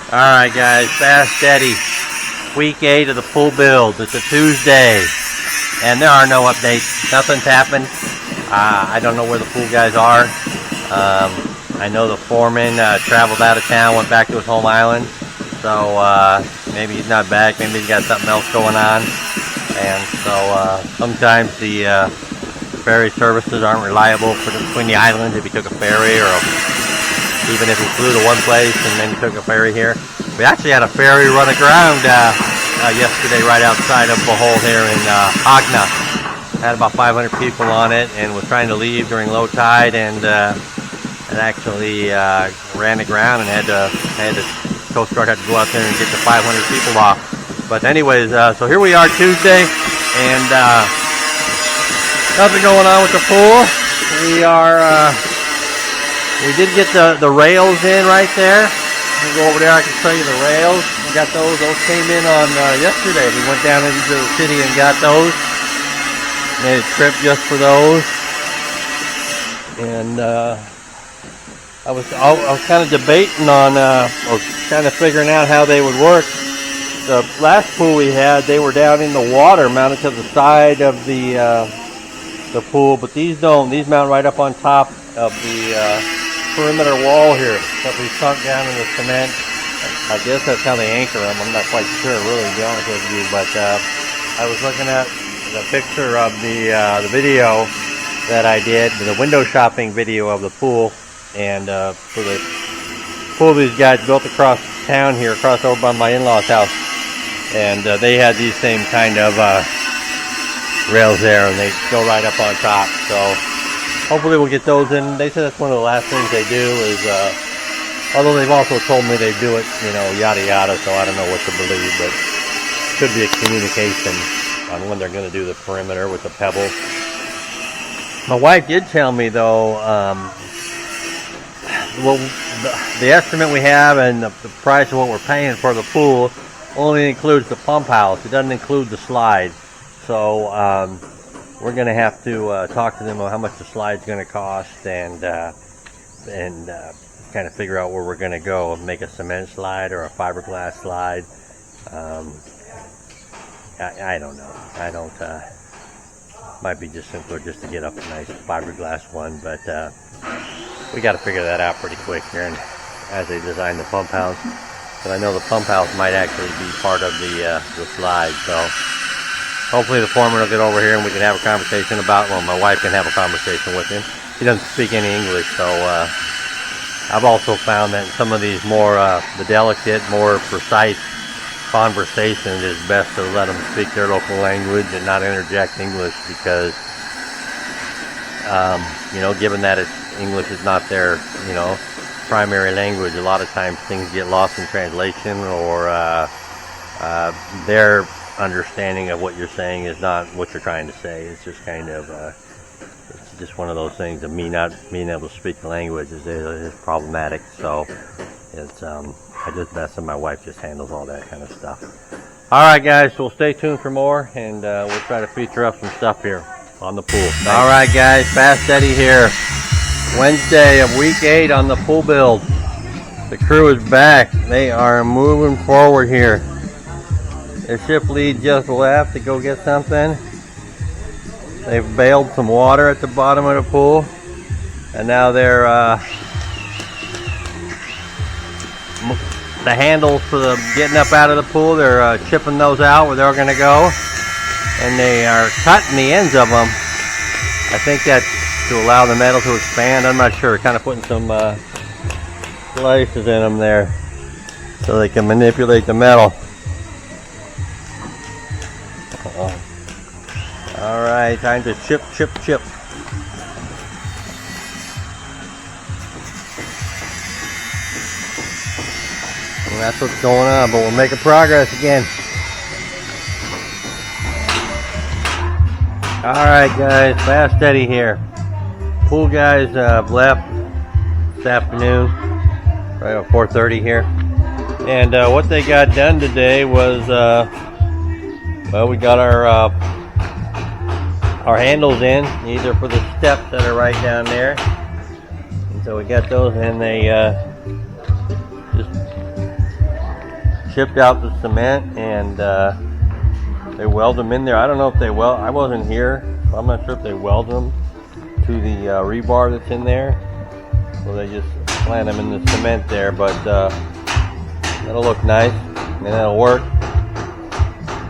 Alright guys, fast steady. Week 8 of the pool build. It's a Tuesday. And there are no updates. Nothing's happened. I don't know where the pool guys are. I know the foreman traveled out of town, went back to his home island. So maybe he's not back. Maybe he's got something else going on. And so sometimes the ferry services aren't reliable between the islands if you took a ferry, or even if you flew to one place and then took a ferry here. We actually had a ferry run aground yesterday right outside of Bohol here in Agna. Had about 500 people on it and was trying to leave during low tide, and actually ran aground and had the Coast Guard had to go out there and get the 500 people off. But anyways, so here we are Tuesday, and nothing going on with the pool. We did get the rails in right there. We'll go over there, I can show you the rails. We got those. Those came in on yesterday. We went down into the city and got those. Made a trip just for those. And I was kind of debating on, or kind of figuring out how they would work. The last pool we had, they were down in the water, mounted to the side of the pool, but these don't. These mount right up on top of the perimeter wall here that we sunk down in the cement. I guess that's how they anchor them. I'm not quite sure, really, to be honest with you. But I was looking at the picture of the video that I did, the window shopping video of the pool, and for the pool these guys built across town here, across over by my in-laws' house, and they had these same kind of rails there, and they go right up on top. So hopefully we'll get those in. They said that's one of the last things they do is, although they've also told me they do it, you know, yada yada, so I don't know what to believe, but could be a communication on when they're going to do the perimeter with the pebbles. My wife did tell me though, well, the estimate we have and the price of what we're paying for the pool only includes the pump house. It doesn't include the slide. So we're going to have to talk to them about how much the slide's going to cost, and kind of figure out where we're going to go. Make a cement slide or a fiberglass slide. I don't know. I don't. Might be just simpler just to get up a nice fiberglass one, but we got to figure that out pretty quick here, and as they design the pump house. But I know the pump house might actually be part of the slide, so hopefully the foreman will get over here and we can have a conversation about, well, my wife can have a conversation with him. He doesn't speak any English, so I've also found that in some of these more, the delicate, more precise conversations, it's best to let them speak their local language and not interject English, because, you know, given that English is not their, you know, primary language, a lot of times things get lost in translation, or their understanding of what you're saying is not what you're trying to say. It's just kind of it's just one of those things of me not being able to speak the language is problematic. So it's I just best that my wife just handles all that kind of stuff. Alright guys, so stay tuned for more, and we'll try to feature up some stuff here on the pool. Alright guys, fast steady here. Wednesday of week 8 on the pool build. The crew is back. They are moving forward here. The ship lead just left to go get something. They've bailed some water at the bottom of the pool, and now they're the handles for the getting up out of the pool, they're chipping those out where they're going to go, and they are cutting the ends of them. I think that's to allow the metal to expand. I'm not sure. Kind of putting some slices in them there so they can manipulate the metal. Alright, time to chip. And that's what's going on, but we're making progress again. Alright guys, fast steady here. Pool guys left this afternoon, right at 4:30 here. And what they got done today was, well, we got our handles in. These are for the steps that are right down there. And so we got those, and they just shipped out the cement, and they weld them in there. I don't know if they weld. I wasn't here, so I'm not sure if they weld them to the rebar that's in there. So they just plant them in the cement there, but that'll look nice and that'll work.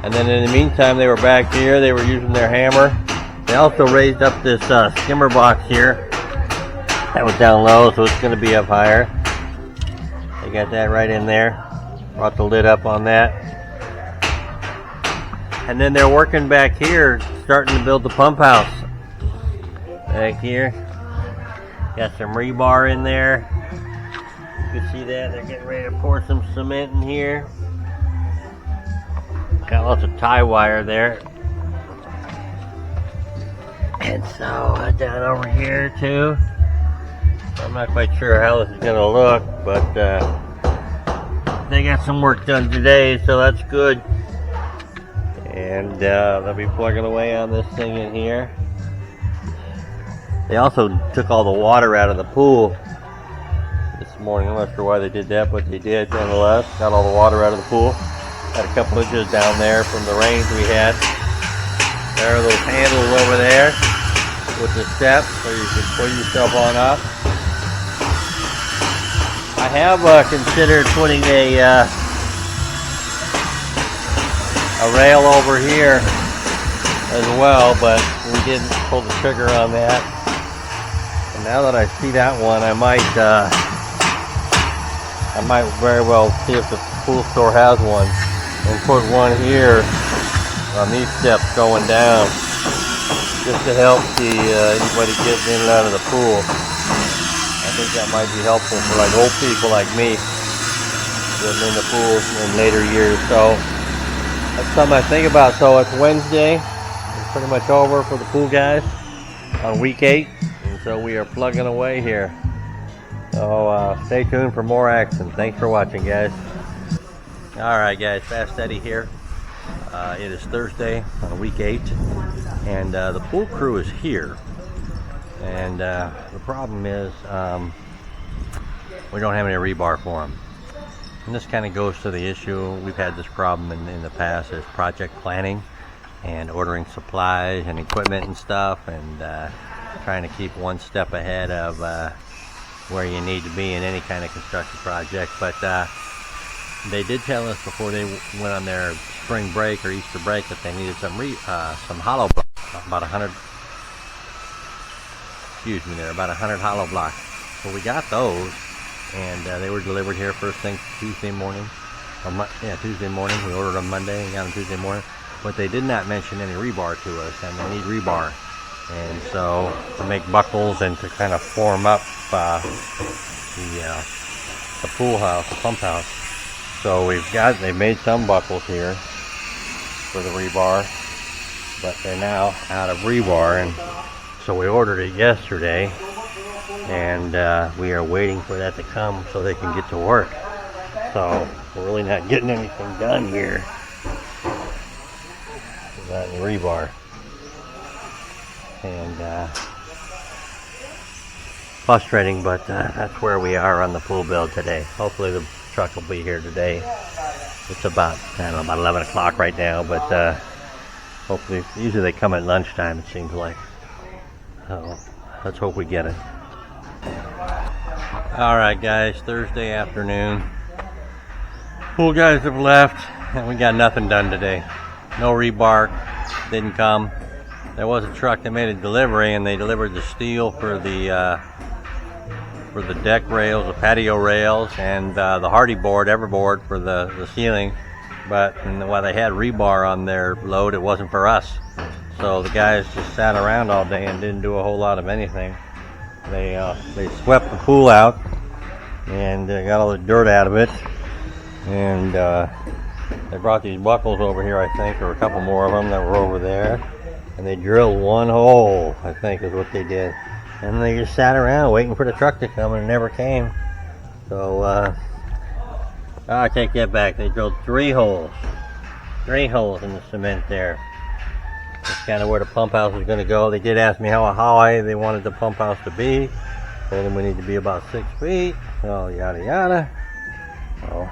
And then in the meantime, they were back here. They were using their hammer. They also raised up this skimmer box here. That was down low, so it's going to be up higher. They got that right in there. Brought the lid up on that. And then they're working back here, starting to build the pump house. Back here. Got some rebar in there. You can see that. They're getting ready to pour some cement in here. Got lots of tie wire there. And so down over here too. I'm not quite sure how this is going to look, but they got some work done today, so that's good. And they'll be plugging away on this thing in here. They also took all the water out of the pool this morning. I'm not sure why they did that, but they did nonetheless. Got all the water out of the pool. Got a couple inches down there from the rains we had. There are those handles over there with the steps, so you can pull yourself on up. I have considered putting a rail over here as well, but we didn't pull the trigger on that. And now that I see that one, I might very well see if the pool store has one and put one here on these steps going down, just to help anybody getting in and out of the pool. I think that might be helpful for like old people like me getting in the pool in later years. So that's something I think about. So it's Wednesday. It's pretty much over for the pool guys on week 8. And so we are plugging away here. So stay tuned for more action. Thanks for watching, guys. Alright guys, Fast Eddie here. It is Thursday on week 8. And the pool crew is here. And the problem is we don't have any rebar for them. And this kind of goes to the issue. We've had this problem in the past, is project planning and ordering supplies and equipment and stuff, and trying to keep one step ahead of where you need to be in any kind of construction project. But they did tell us before they went on their spring break or Easter break that they needed some hollow blocks, about 100 hollow blocks. So we got those, and they were delivered here first thing Tuesday morning. Tuesday morning. We ordered them Monday and got them Tuesday morning. But they did not mention any rebar to us, and they need rebar. And so to make buckles and to kind of form up the pool house, the pump house. So they made some buckles here for the rebar, but they're now out of rebar, and so we ordered it yesterday, and we are waiting for that to come so they can get to work. So we're really not getting anything done here without any rebar. And frustrating, but that's where we are on the pool build today. Hopefully the truck will be here today. It's about 11 o'clock right now, but hopefully, usually they come at lunchtime, it seems like. So let's hope we get it. Alright guys, Thursday afternoon. Pool guys have left, and we got nothing done today. No rebar, didn't come. There was a truck that made a delivery, and they delivered the steel for the deck rails, the patio rails, and the hardy board, everboard for the ceiling. But while they had rebar on their load, it wasn't for us. So the guys just sat around all day and didn't do a whole lot of anything. They swept the pool out and got all the dirt out of it. And they brought these buckles over here, I think, or a couple more of them that were over there. And they drilled one hole, I think is what they did. And they just sat around waiting for the truck to come, and it never came. So, I take that back. They drilled 3 holes. 3 holes in the cement there. That's kind of where the pump house is going to go. They did ask me how high they wanted the pump house to be. Told them we need to be about 6 feet. So, yada yada. So,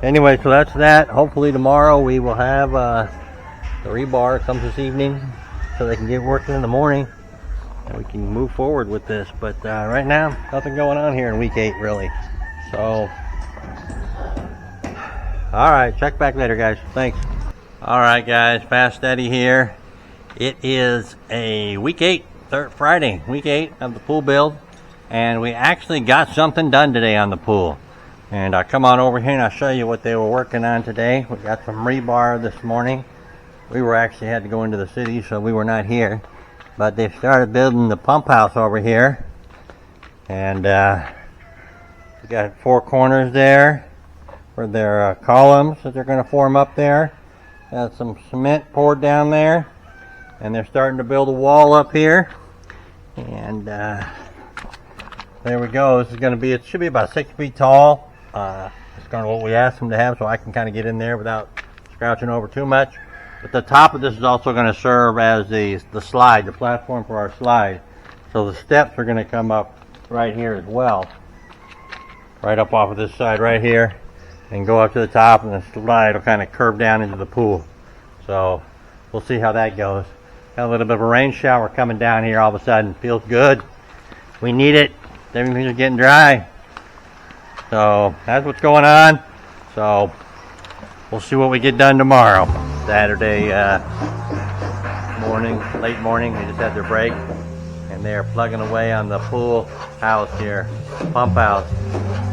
anyway, so that's that. Hopefully tomorrow we will have the rebar comes this evening, so they can get working in the morning, and we can move forward with this. But right now, nothing going on here in week 8 really. So, all right, check back later, guys. Thanks. All right, guys, Fast Eddie here. It is a week 8, Friday, week 8 of the pool build, and we actually got something done today on the pool. And I'll come on over here and I'll show you what they were working on today. We got some rebar this morning. We were actually had to go into the city, so we were not here. But they started building the pump house over here. And we got 4 corners there for their columns that they're going to form up there. Got some cement poured down there. And they're starting to build a wall up here. And there we go. This is going to be, it should be about 6 feet tall. It's kind of what we asked them to have, so I can kind of get in there without scrouching over too much. But the top of this is also going to serve as the slide, the platform for our slide. So the steps are going to come up right here as well. Right up off of this side right here. And go up to the top, and the slide will kind of curve down into the pool. So we'll see how that goes. Got a little bit of a rain shower coming down here all of a sudden. Feels good. We need it. Everything's getting dry. So that's what's going on. So we'll see what we get done tomorrow. Saturday morning, late morning, they just had their break, and they're plugging away on the pool house here, pump house.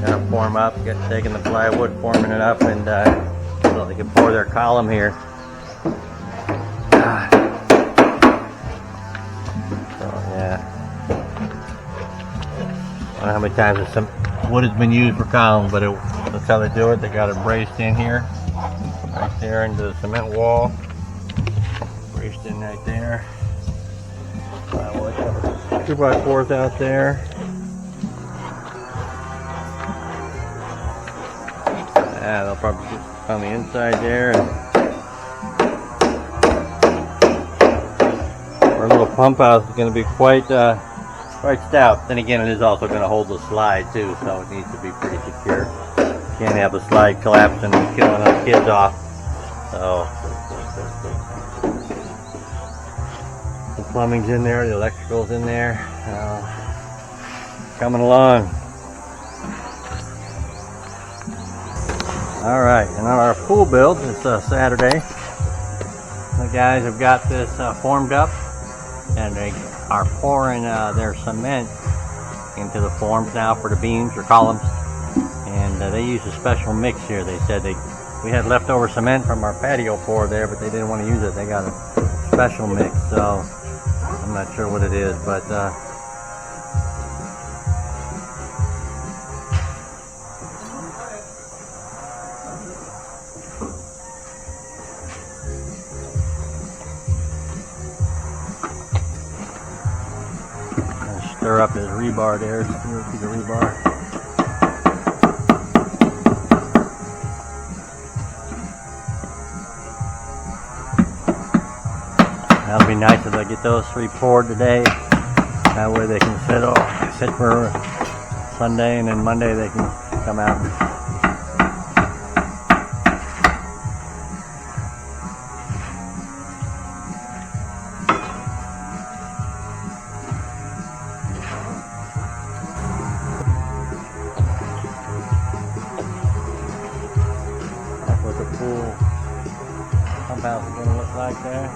Gonna form up, taking the plywood, forming it up, and so they can pour their column here. So yeah, I don't know how many times some wood has been used for columns, but that's how they do it. They got it braced in here, right there into the cement wall, braced in right there. 2x4s out there. Yeah, they'll probably get on the inside there. And our little pump house is going to be quite stout. Then again, it is also going to hold the slide too, so it needs to be pretty secure. Can't have the slide collapsing and killing us kids off. So the plumbing's in there, the electrical's in there. Coming along. All right, and on our pool build, it's Saturday. The guys have got this formed up, and they are pouring their cement into the forms now for the beams or columns. And they use a special mix here. They said we had leftover cement from our patio pour there, but they didn't want to use it. They got a special mix, so I'm not sure what it is, but stir up his rebar there. See the rebar. That'll be nice if I get those 3 poured today. That way they can sit for Sunday, and then Monday they can come out and what the pool pump house is going to look like there.